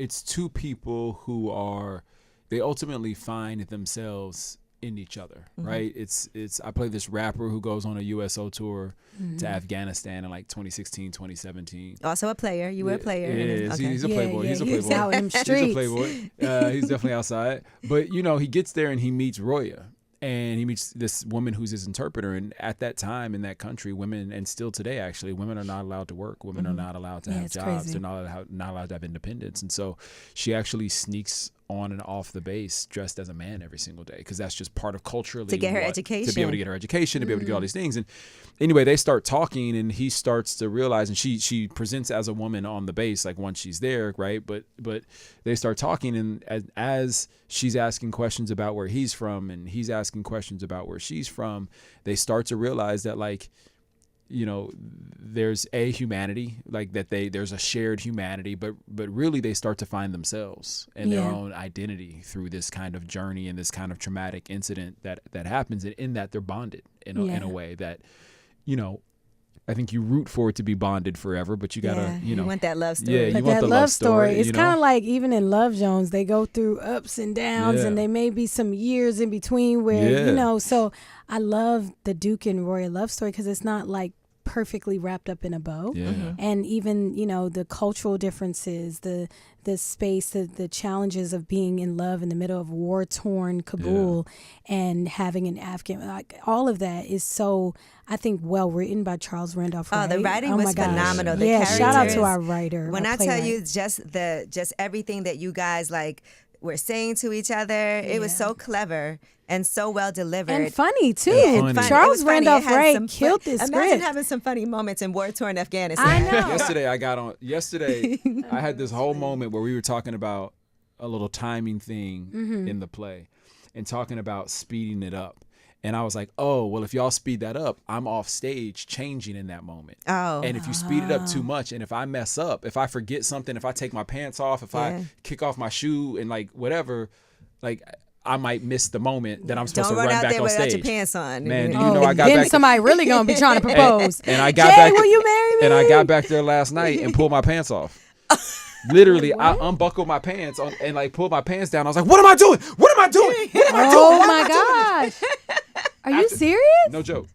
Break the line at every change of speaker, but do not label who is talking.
it's two people they ultimately find themselves in each other, right? It's I play this rapper who goes on a USO tour to Afghanistan in like 2016, 2017.
Also a player. You were a player.
Yeah, he's a playboy. He's a
He's
playboy.
out in them
He's a
streets.
playboy. He's definitely outside. But he gets there and he meets Roya. And he meets this woman who's his interpreter. And at that time in that country, women, and still today actually, women are not allowed to work. Women are not allowed to have jobs.
Crazy.
They're not allowed to have independence. And so she actually sneaks on and off the base dressed as a man every single day, because that's just part of culturally
to get her education,
to be able to get her education, to be able to get all these things. And anyway, they start talking, and he starts to realize, and she presents as a woman on the base, like once she's there, right? But they start talking, and as she's asking questions about where he's from, and he's asking questions about where she's from, they start to realize that, like, there's a humanity, like that there's a shared humanity, but really they start to find themselves and their own identity through this kind of journey and this kind of traumatic incident that happens, and in that they're bonded in a way that, I think you root for it to be bonded forever, but you gotta,
you want that love story.
Yeah, you
but
want
that
the
love story. It's
you know?
kind of like even in Love Jones, they go through ups and downs, and there may be some years in between where So I love the Duke and Roya love story because it's not like perfectly wrapped up in a bow. And even the cultural differences, the space, the challenges of being in love in the middle of war-torn Kabul and having an Afghan, like all of that is so, I think, well written by Charles Randolph Wright.
The writing was phenomenal. The
shout out to
characters.
our writer.
When
our
I tell
playwright.
you just everything that you guys like were saying to each other, it was so clever and so well delivered.
And funny, too.
And funny.
Charles Randolph Wright killed this
Imagine
script.
having some funny moments in war-torn Afghanistan.
I know.
Yesterday, I had this whole moment where we were talking about a little timing thing in the play and talking about speeding it up. And I was like, oh, well, if y'all speed that up, I'm off stage changing in that moment.
Oh.
And if you speed it up too much, and if I mess up, if I forget something, if I take my pants off, if I kick off my shoe and like whatever, like I might miss the moment that I'm supposed to run back on stage.
Don't run out there without your pants on.
Man, do you know I got
then
back?
Somebody really gonna be trying to propose.
And I got
Jay,
back.
will you marry me?
And I got back there last night and pulled my pants off. Literally, I unbuckled my pants and like pulled my pants down. I was like, "What am I doing? What am I doing? What am I doing?"
Oh my gosh! Are you serious?
No joke.